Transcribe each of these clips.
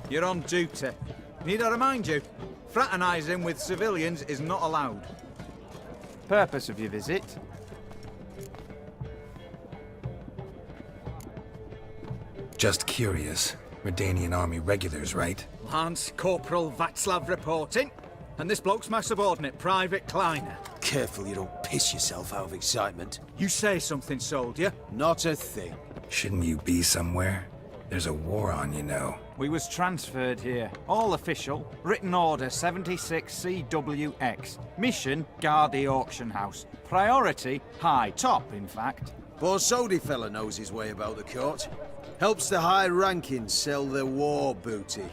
You're on duty. Need I remind you? Fraternising with civilians is not allowed. Purpose of your visit? Just curious. Redanian Army regulars, right? Lance Corporal Václav reporting. And this bloke's my subordinate, Private Kleiner. Careful you don't piss yourself out of excitement. You say something, soldier? Not a thing. Shouldn't you be somewhere? There's a war on, you know. We was transferred here. All official. Written order 76 CWX. Mission, guard the auction house. Priority, high. Top, in fact. Borsodi fella knows his way about the court. Helps the high rankings sell their war booty.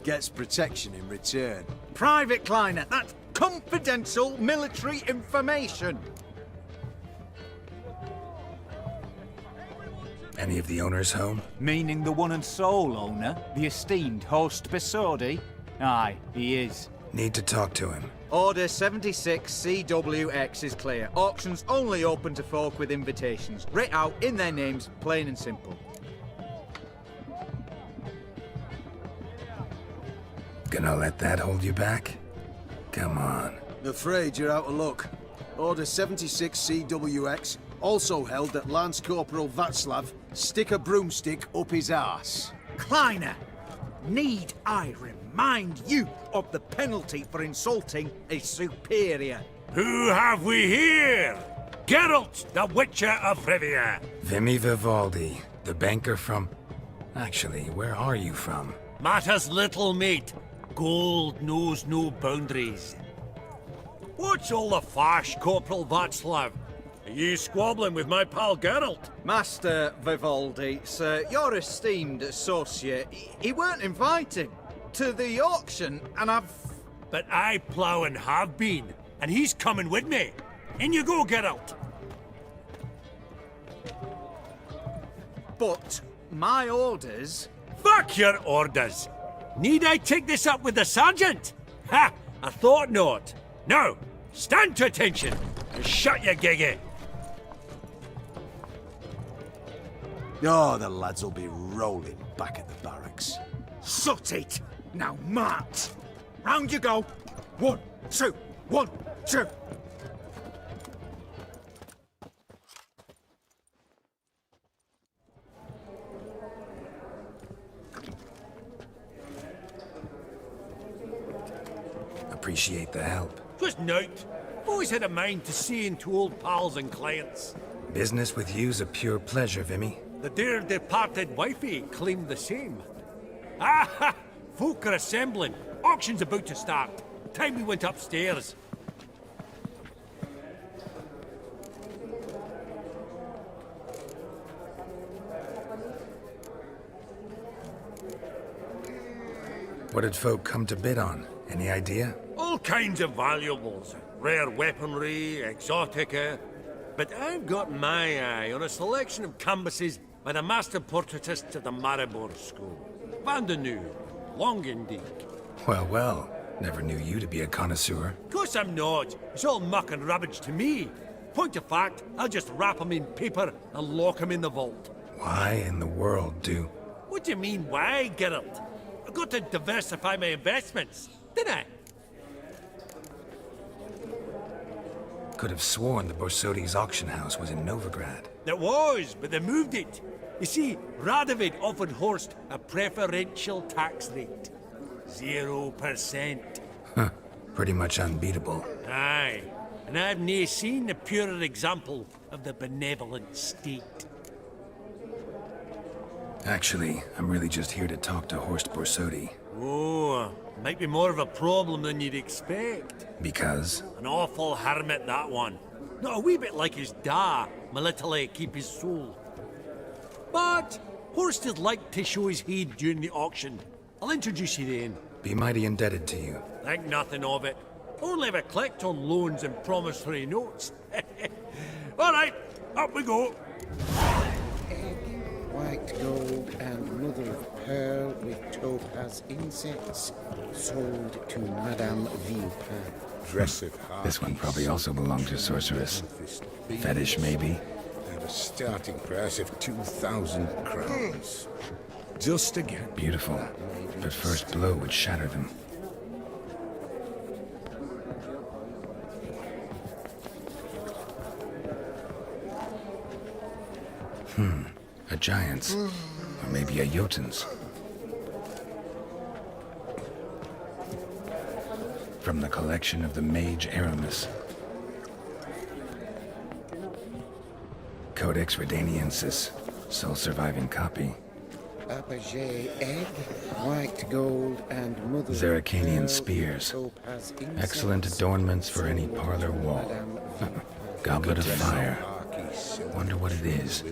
Gets protection in return. Private Kleiner, that's confidential military information. Any of the owners home? Meaning the one and sole owner, the esteemed host Borsodi? Aye, he is. Need to talk to him. Order 76 CWX is clear. Auctions only open to folk with invitations. Writ out in their names, plain and simple. Gonna let that hold you back? Come on. Afraid you're out of luck. Order 76 CWX also held that Lance Corporal Václav stick a broomstick up his arse. Kleiner, need I remind you of the penalty for insulting a superior? Who have we here? Geralt, the Witcher of Rivia. Vimy Vivaldi, the banker from... Actually, where are you from? Matters little, mate. Gold knows no boundaries. What's all the fash, Corporal Václav? Are you squabbling with my pal Geralt? Master Vivaldi, sir, your esteemed associate, he weren't invited to the auction, and I've... But I plough and have been, and he's coming with me. In you go, Geralt. But my orders... Fuck your orders. Need I take this up with the sergeant? Ha! I thought not. Now, stand to attention and shut your giggy. Oh, the lads will be rolling back at the barracks. Sut it! Now march! Round you go! 1, 2, 1, 2! Appreciate the help. Twas nowt. Always had a mind to see into old pals and clients. Business with you's a pure pleasure, Vimy. The dear departed wifey claimed the same. Ah! Folk are assembling. Auction's about to start. Time we went upstairs. What did folk come to bid on? Any idea? All kinds of valuables. Rare weaponry, exotica. But I've got my eye on a selection of canvases by the master portraitists of the Maribor School. Van de Nu, Longendijk. Well, well. Never knew you to be a connoisseur. Of course I'm not. It's all muck and rubbish to me. Point of fact, I'll just wrap 'em in paper and lock 'em in the vault. Why in the world do... What do you mean, why, Geralt? I've got to diversify my investments, didn't I? Could have sworn the Borsodi's auction house was in Novigrad. It was, but they moved it. You see, Radovid offered Horst a preferential tax rate. 0%. Huh. Pretty much unbeatable. Aye, and I've nae seen a purer example of the benevolent state. Actually, I'm really just here to talk to Horst Borsodi. Oh, might be more of a problem than you'd expect. Because? An awful hermit, that one. Not a wee bit like his da, military keep his soul. But Horst would like to show his head during the auction. I'll introduce you then. Be mighty indebted to you. Think nothing of it. Only ever collect on loans and promissory notes. All right, up we go. White gold and mother of pearl with topaz insets sold to Madame Villepin. This one probably also belonged to Sorceress. Fetish, maybe? At a starting price of 2,000 crowns. Just again. Beautiful. But first blow would shatter them. A giant's. Or maybe a Jotun's. From the collection of the mage Aramis. Codex Redaniensis. Sole surviving copy. Apogee egg, white gold, and mother. Zeracanian spears. Excellent adornments for any parlor wall. Goblet of fire. Wonder what it is.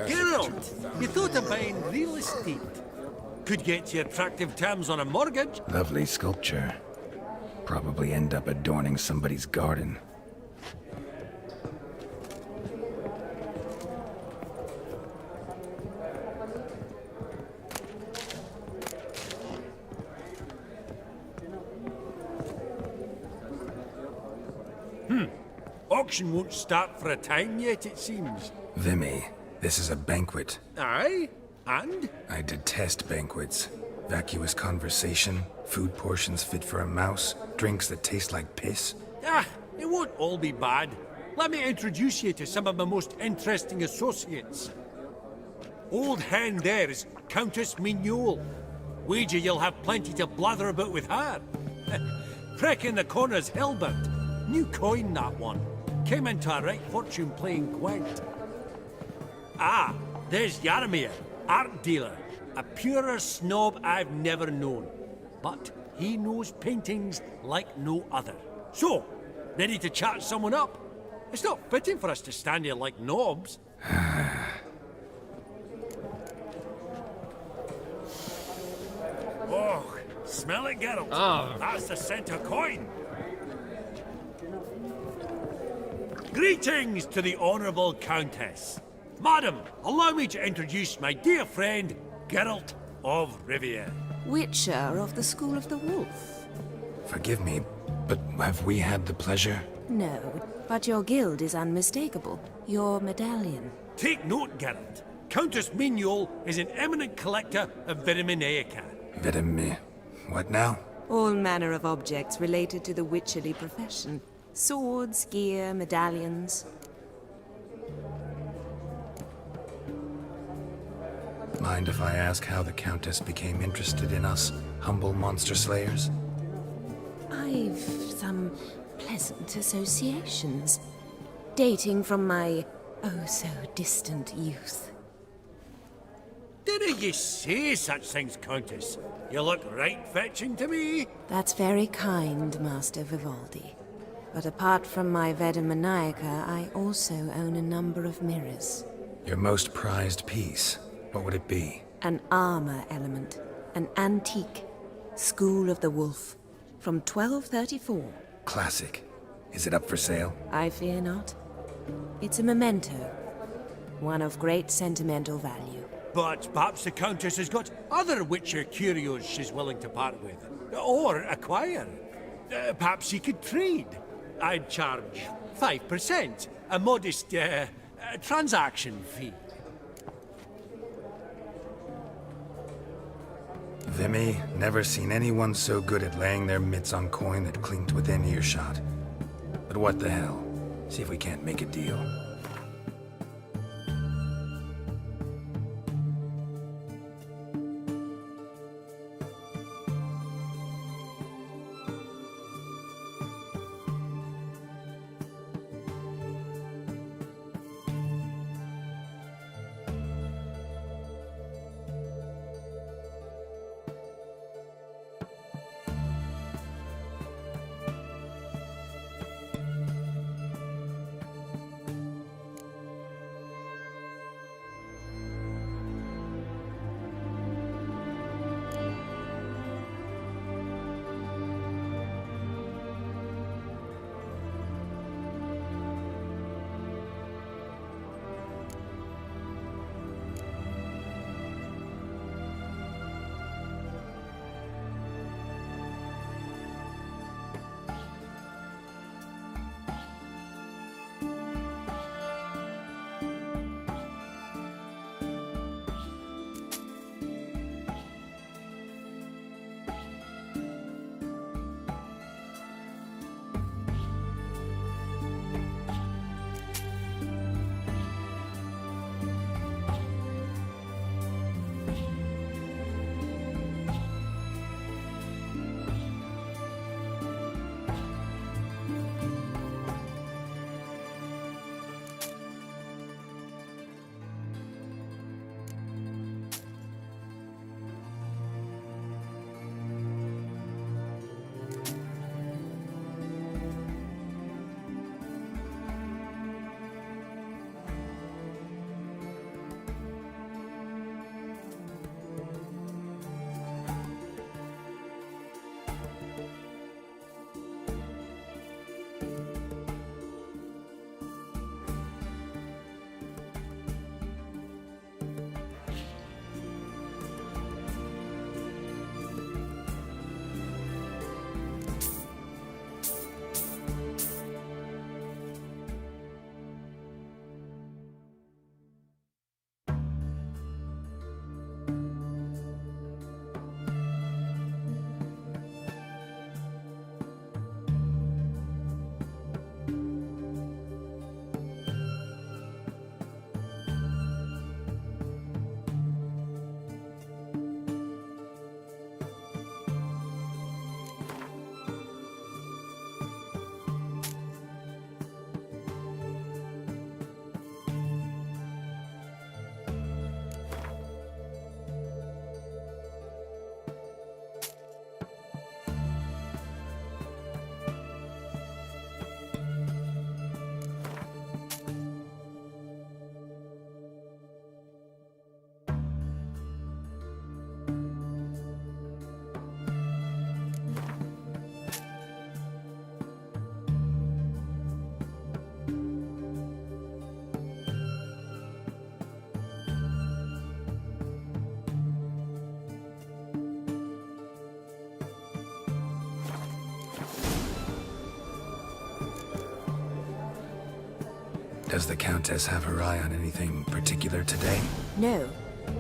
Geralt, you thought of buying real estate. Could get you attractive terms on a mortgage. Lovely sculpture. Probably end up adorning somebody's garden. Auction won't start for a time yet, it seems. Vimy, this is a banquet. Aye? And? I detest banquets. Vacuous conversation, food portions fit for a mouse, drinks that taste like piss. Ah, it won't all be bad. Let me introduce you to some of my most interesting associates. Old hen there is Countess Mignole. Wager you'll have plenty to blather about with her. Freck in the corner's Hilbert. New coin, that one. Came into a right fortune playing Gwent. Ah, there's Yarmir, art dealer. A purer snob I've never known. But he knows paintings like no other. So, ready to chat someone up? It's not fitting for us to stand here like knobs. Oh, smell it, Geralt. Oh. That's the scent of coin. Greetings to the Honourable Countess. Madam, allow me to introduce my dear friend, Geralt of Rivia. Witcher of the School of the Wolf. Forgive me, but have we had the pleasure? No, but your guild is unmistakable. Your medallion. Take note, Geralt. Countess Mignole is an eminent collector of Vitaminaica. Vitamin... what now? All manner of objects related to the witcherly profession. Swords, gear, medallions. Mind if I ask how the Countess became interested in us, humble monster slayers? I've some pleasant associations, dating from my oh-so-distant youth. Didn't you say such things, Countess? You look right fetching to me. That's very kind, Master Vivaldi. But apart from my Vitaminaica, I also own a number of mirrors. Your most prized piece, what would it be? An armor element. An antique. School of the Wolf. From 1234. Classic. Is it up for sale? I fear not. It's a memento. One of great sentimental value. But perhaps the Countess has got other Witcher curios she's willing to part with. Or acquire. Perhaps you could trade. I'd charge 5%. A modest, transaction fee. Vimy, never seen anyone so good at laying their mitts on coin that clinked within earshot. But what the hell? See if we can't make a deal. Does the Countess have her eye on anything particular today? No,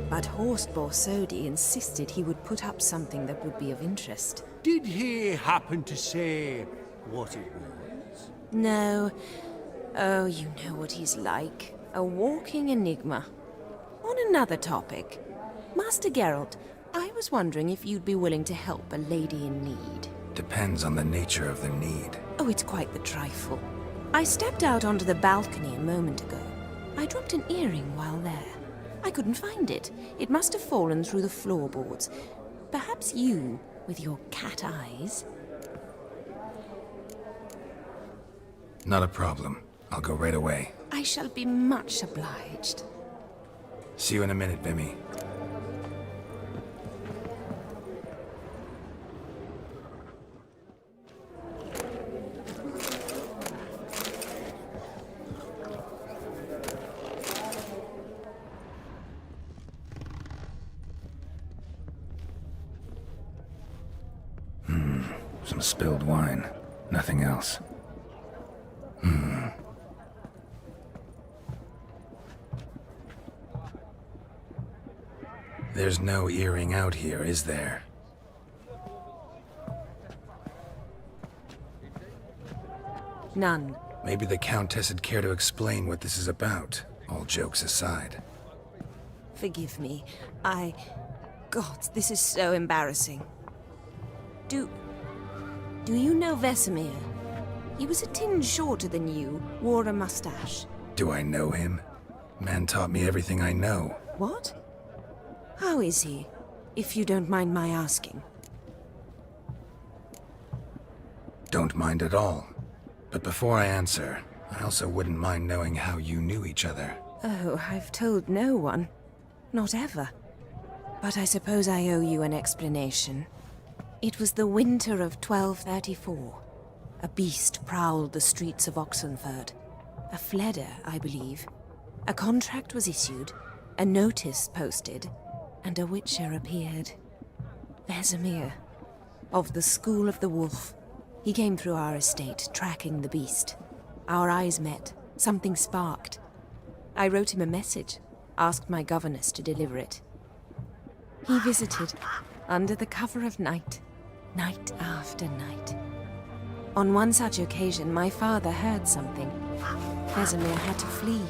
but Horst Borsodi insisted he would put up something that would be of interest. Did he happen to say what it was? No. Oh, you know what he's like. A walking enigma. On another topic, Master Geralt, I was wondering if you'd be willing to help a lady in need. Depends on the nature of the need. Oh, it's quite the trifle. I stepped out onto the balcony a moment ago. I dropped an earring while there. I couldn't find it. It must have fallen through the floorboards. Perhaps you, with your cat eyes... Not a problem. I'll go right away. I shall be much obliged. See you in a minute, Vimy. Some spilled wine. Nothing else. There's no earring out here, is there? None. Maybe the Countess would care to explain what this is about, all jokes aside. Forgive me. God, this is so embarrassing. Do you know Vesemir? He was a tinge shorter than you, wore a mustache. Do I know him? Man taught me everything I know. What? How is he, if you don't mind my asking? Don't mind at all. But before I answer, I also wouldn't mind knowing how you knew each other. Oh, I've told no one. Not ever. But I suppose I owe you an explanation. It was the winter of 1234. A beast prowled the streets of Oxenford. A fledder, I believe. A contract was issued, a notice posted, and a witcher appeared. Vesemir, of the School of the Wolf. He came through our estate, tracking the beast. Our eyes met. Something sparked. I wrote him a message, asked my governess to deliver it. He visited, under the cover of night, night after night. On one such occasion, my father heard something. Vesemir had to flee.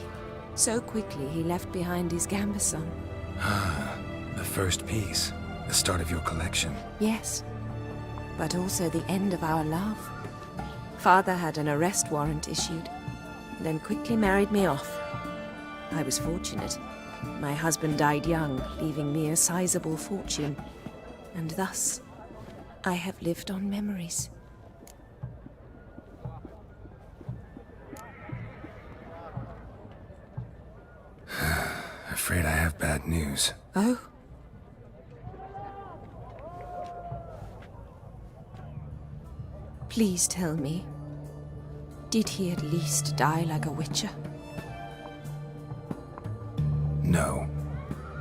So quickly he left behind his gambeson. Ah, the first piece. The start of your collection. Yes, but also the end of our love. Father had an arrest warrant issued, then quickly married me off. I was fortunate. My husband died young, leaving me a sizable fortune. And thus, I have lived on memories. Afraid I have bad news. Oh? Please tell me, did he at least die like a witcher? No.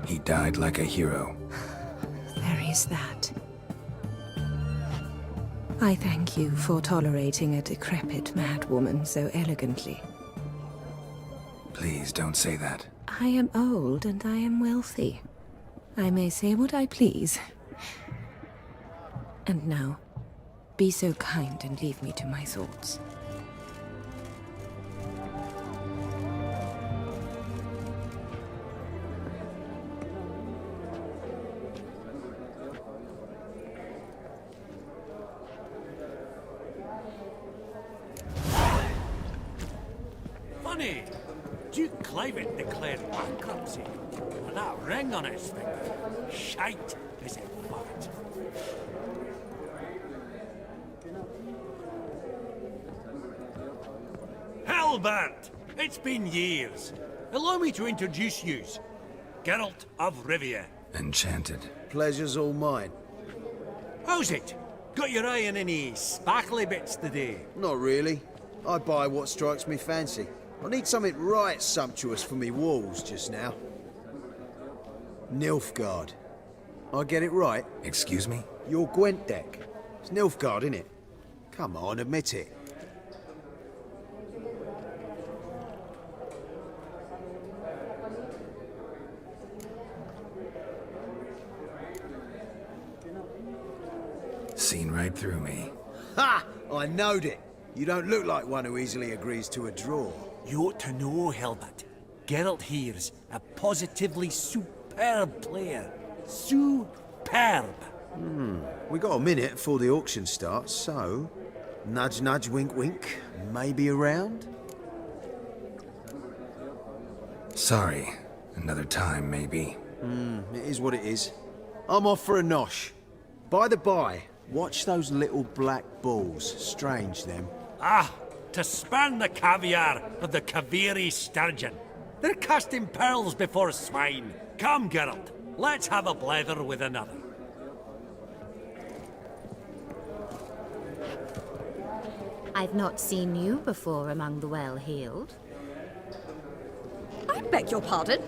He died like a hero. There is that. I thank you for tolerating a decrepit madwoman so elegantly. Please don't say that. I am old and I am wealthy. I may say what I please. And now, be so kind and leave me to my thoughts. Funny, Duke Cliven declared bankruptcy, and that ring on his finger, shite as it fucked. Hellbent! It's been years. Allow me to introduce yous. Geralt of Rivia. Enchanted. Pleasure's all mine. How's it? Got your eye on any sparkly bits today? Not really. I buy what strikes me fancy. I need something right sumptuous for me walls just now. Nilfgaard. I get it right? Excuse me? Your Gwent deck. It's Nilfgaard, innit? Come on, admit it. seen right through me. Ha! I knowed it. You don't look like one who easily agrees to a draw. You ought to know, Helmut. Geralt here's a positively superb player. Superb. We got a minute before the auction starts, so... Nudge, nudge, wink, wink. Maybe around? Sorry. Another time, maybe. It is what it is. I'm off for a nosh. By the by, watch those little black balls. Strange, them. Ah, to spurn the caviar of the Kaviri sturgeon. They're casting pearls before swine. Come, Geralt, let's have a blether with another. I've not seen you before among the well-heeled. I beg your pardon?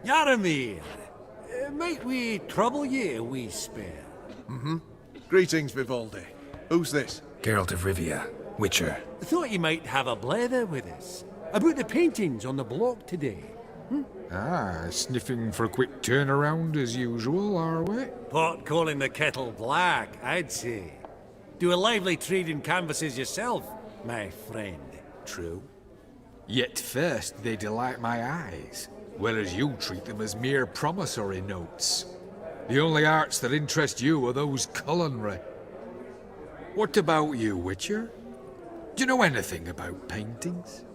Yaramir, might we trouble ye a wee spell? Greetings, Vivaldi. Who's this? Geralt of Rivia, Witcher. Thought you might have a blether with us. About the paintings on the block today. Ah, sniffing for a quick turnaround as usual, are we? Pot calling the kettle black, I'd say. Do a lively trade in canvases yourself, my friend. True? Yet first they delight my eyes, whereas you treat them as mere promissory notes. The only arts that interest you are those culinary. What about you, Witcher? Do you know anything about paintings?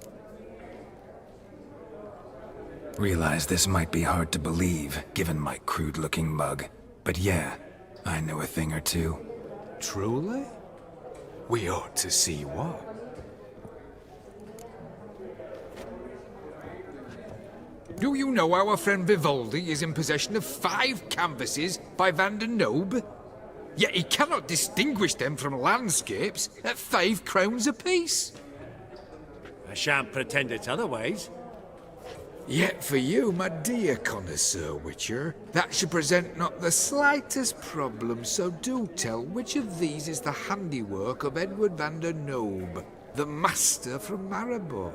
Realize this might be hard to believe, given my crude-looking mug. But yeah, I know a thing or two. Truly? We ought to see what. Do you know our friend Vivaldi is in possession of 5 canvases by Van der Nobe? Yet he cannot distinguish them from landscapes at 5 crowns apiece. I shan't pretend it's otherwise. Yet for you, my dear connoisseur Witcher, that should present not the slightest problem, so do tell which of these is the handiwork of Edward van der Nobe, the master from Maribor.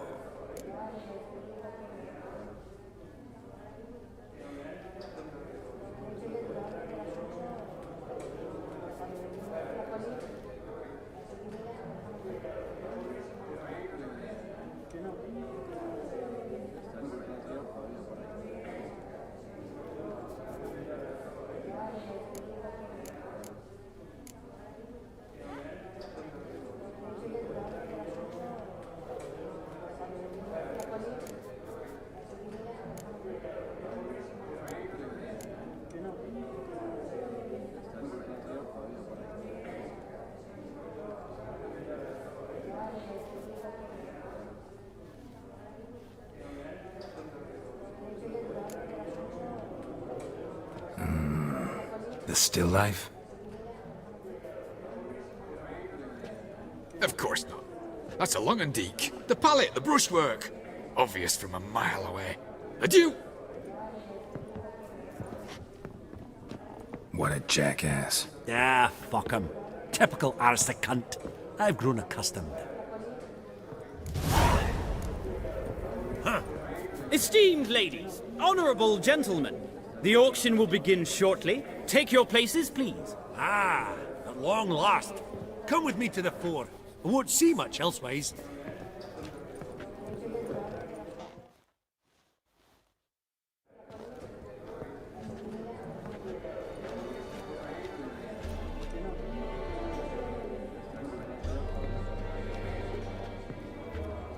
The still life? Of course not. That's a Longendeek. The palette, the brushwork. Obvious from a mile away. Adieu! What a jackass. Ah, fuck him. Typical arse cunt. I've grown accustomed. Esteemed ladies, honorable gentlemen, the auction will begin shortly. Take your places, please. Ah, at long last. Come with me to the fore. I won't see much elsewise.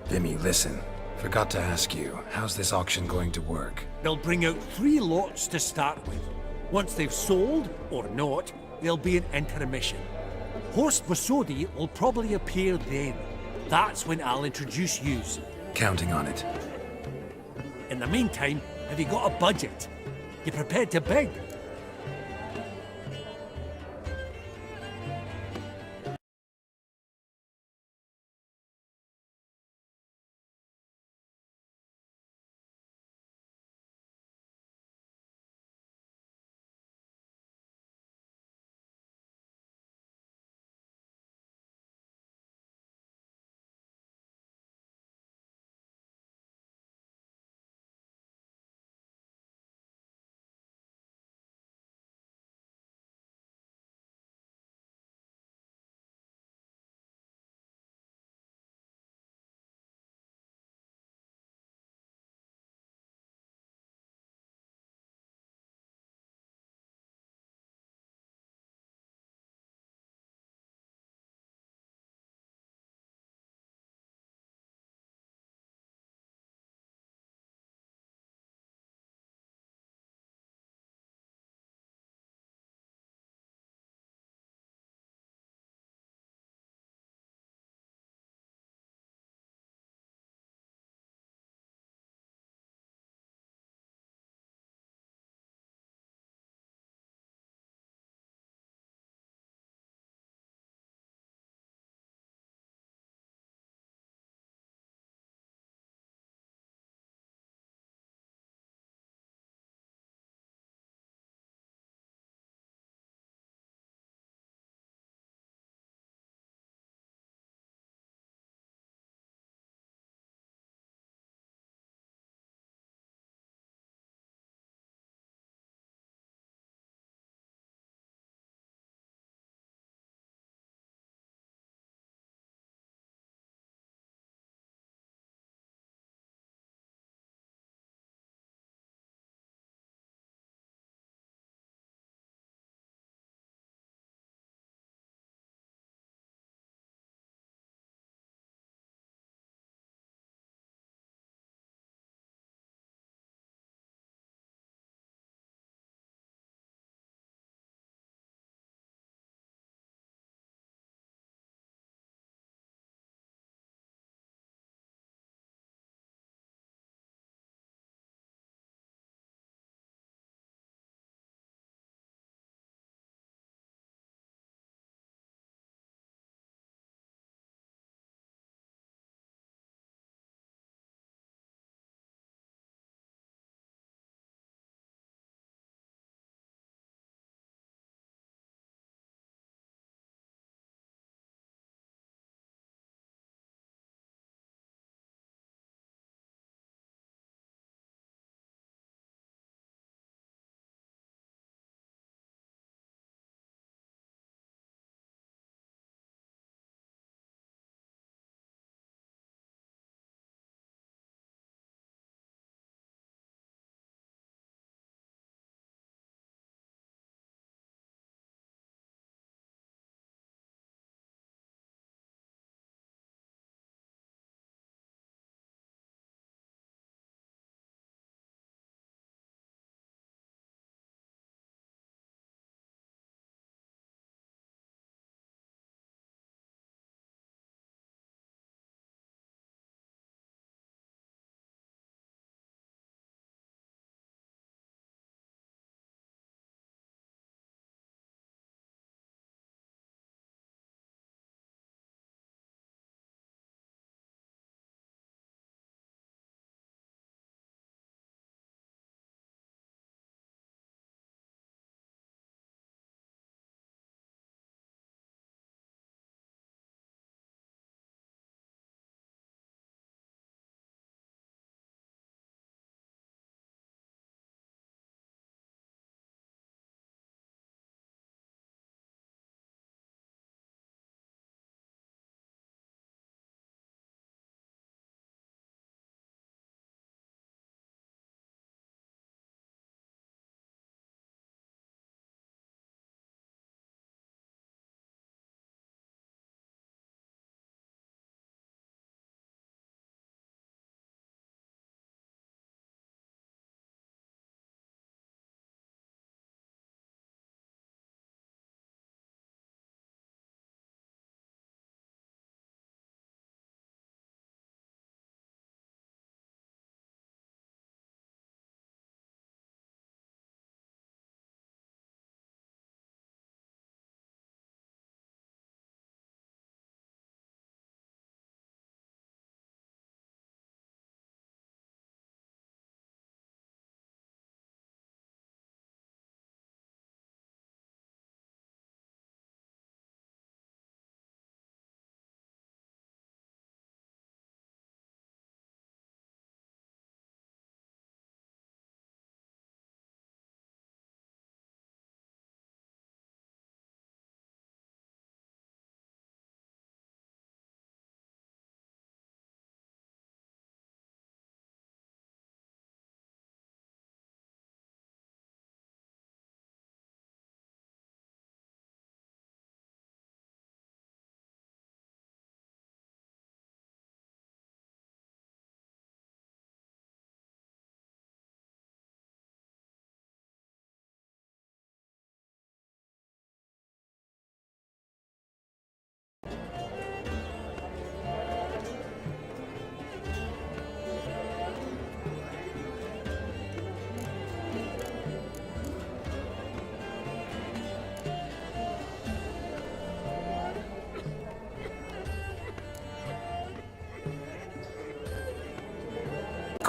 Vimy, listen. Forgot to ask you, how's this auction going to work? They'll bring out 3 lots to start with. Once they've sold, or not, there'll be an intermission. Horst Masodi will probably appear then. That's when I'll introduce yous. Counting on it. In the meantime, have you got a budget? You prepared to bid?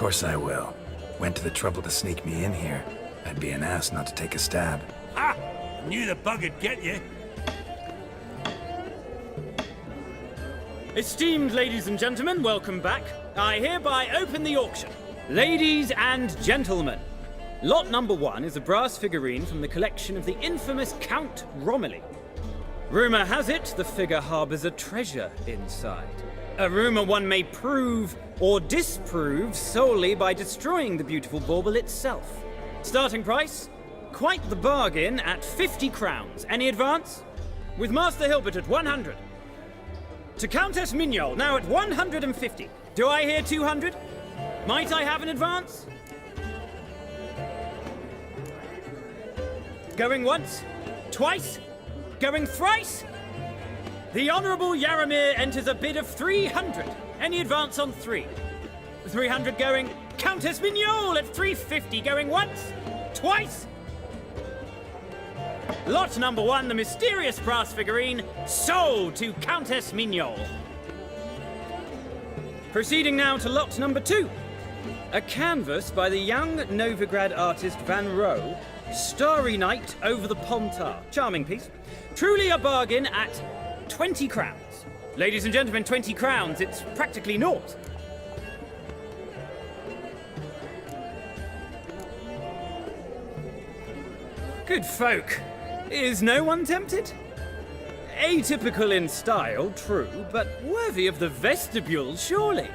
course I will. Went to the trouble to sneak me in here. I'd be an ass not to take a stab. Ha! Knew the bug'd get you. Esteemed ladies and gentlemen, welcome back. I hereby open the auction. Ladies and gentlemen, lot number 1 is a brass figurine from the collection of the infamous Count Romilly. Rumour has it the figure harbours a treasure inside. A rumour one may prove or disprove solely by destroying the beautiful bauble itself. Starting price? Quite the bargain at 50 crowns. Any advance? With Master Hilbert at 100. To Countess Mignol, now at 150. Do I hear 200? Might I have an advance? Going once? Twice? Going thrice? The Honourable Yaramir enters a bid of 300. Any advance on 3? 300 going. Countess Mignol at 350. Going once? Twice? Lot number 1, the mysterious brass figurine, sold to Countess Mignol. Proceeding now to lot number 2. A canvas by the young Novigrad artist Van Rohe, Starry Night over the Pontar. Charming piece. Truly a bargain at 20 crowns. Ladies and gentlemen, 20 crowns, it's practically naught. Good folk. Is no one tempted? Atypical in style, true, but worthy of the vestibule, surely.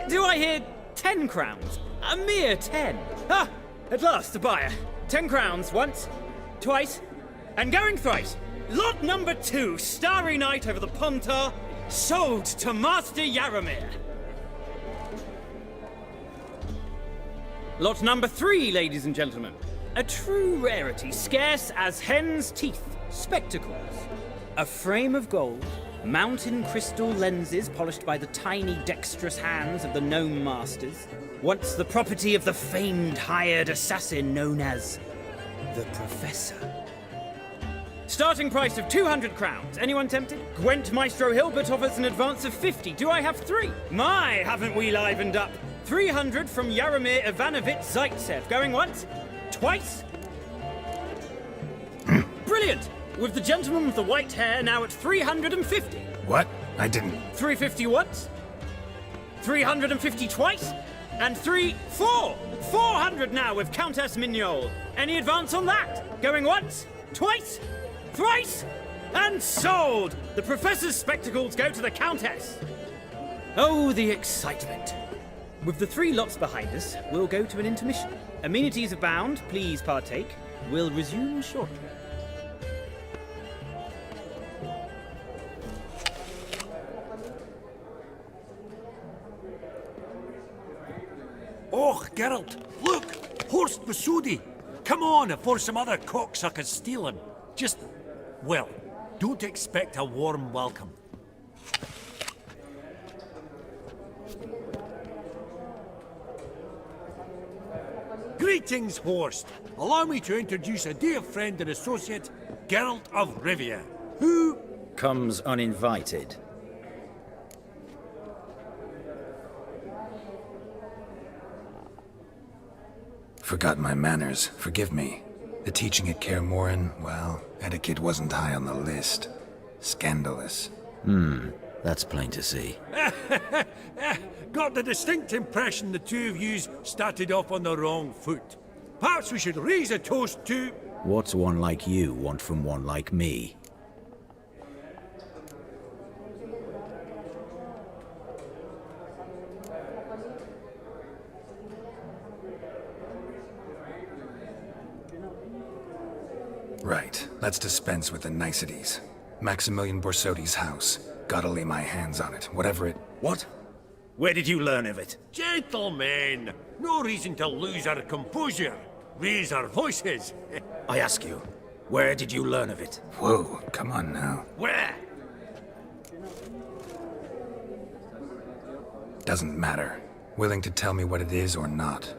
Do I hear 10 crowns? A mere 10. Ah, at last, a buyer. 10 crowns, once, twice, and going thrice. Lot number 2, Starry Night over the Pontar, sold to Master Yaramir. Lot number 3, ladies and gentlemen. A true rarity, scarce as hen's teeth. Spectacles. A frame of gold, mountain crystal lenses polished by the tiny dexterous hands of the gnome masters. Once the property of the famed hired assassin known as the Professor. Starting price of 200 crowns. Anyone tempted? Gwent Maestro Hilbert offers an advance of 50. Do I have 3? My, haven't we livened up? 300 from Yaramir Ivanovich Zaitsev. Going once? Twice? Brilliant! With the gentleman with the white hair now at 350. What? I didn't... 350 once? 350 twice? And 400 now with Countess Mignol. Any advance on that? Going once? Twice? Thrice? And sold! The Professor's spectacles go to the Countess. Oh, the excitement. With the 3 lots behind us, we'll go to an intermission. Amenities abound, please partake. We'll resume shortly. Oh, Geralt, look! Horst Masudi! Come on, before some other cocksuckers steal him. Just, well, don't expect a warm welcome. Greetings, Horst. Allow me to introduce a dear friend and associate, Geralt of Rivia, who... comes uninvited. Forgot my manners. Forgive me. The teaching at Kaer Morhen, well, etiquette wasn't high on the list. Scandalous. That's plain to see. Got the distinct impression the two of yous started off on the wrong foot. Perhaps we should raise a toast to... What's one like you want from one like me? Right, let's dispense with the niceties. Maximilian Borsodi's house. Gotta lay my hands on it, whatever it... What? Where did you learn of it? Gentlemen, no reason to lose our composure. Raise our voices. I ask you, where did you learn of it? Whoa, come on now. Where? Doesn't matter. Willing to tell me what it is or not.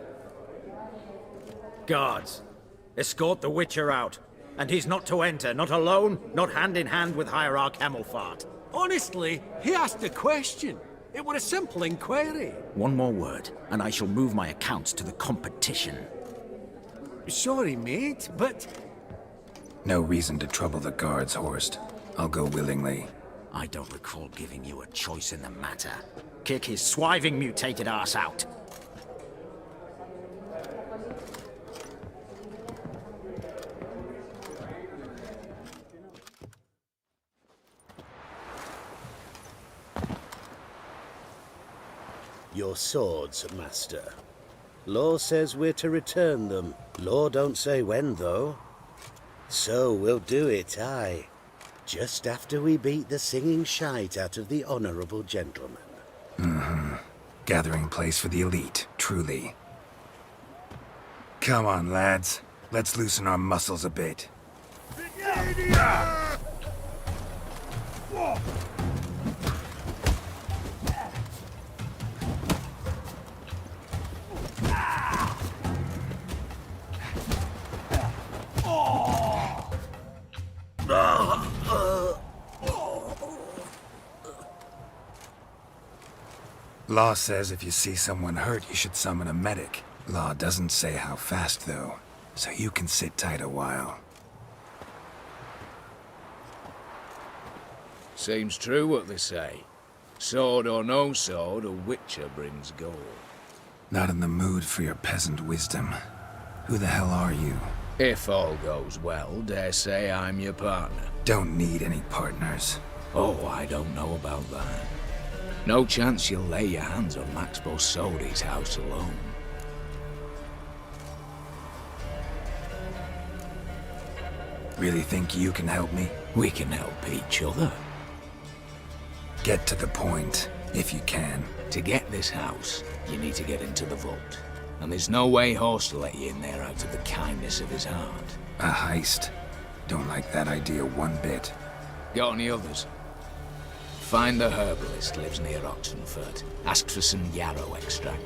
Guards, escort the Witcher out. And he's not to enter, not alone, not hand in hand with Hierarch Hamelfart. Honestly, he asked a question. It were a simple inquiry. One more word, and I shall move my accounts to the competition. Sorry, mate, but... No reason to trouble the guards, Horst. I'll go willingly. I don't recall giving you a choice in the matter. Kick his swiving mutated ass out. Your swords, Master. Law says we're to return them. Law don't say when, though. So we'll do it, aye. Just after we beat the singing shite out of the honourable gentleman. Mm-hmm. Gathering place for the elite, truly. Come on, lads. Let's loosen our muscles a bit. Law says if you see someone hurt, you should summon a medic. Law doesn't say how fast, though, so you can sit tight a while. Seems true what they say. Sword or no sword, a witcher brings gold. Not in the mood for your peasant wisdom. Who the hell are you? If all goes well, dare say I'm your partner. Don't need any partners. Oh, I don't know about that. No chance you'll lay your hands on Max Bossodi's house alone. Really think you can help me? We can help each other. Get to the point, if you can. To get this house, you need to get into the vault. And there's no way Horst will let you in there out of the kindness of his heart. A heist? Don't like that idea one bit. Got any others? Find the herbalist lives near Oxenfurt. Ask for some yarrow extract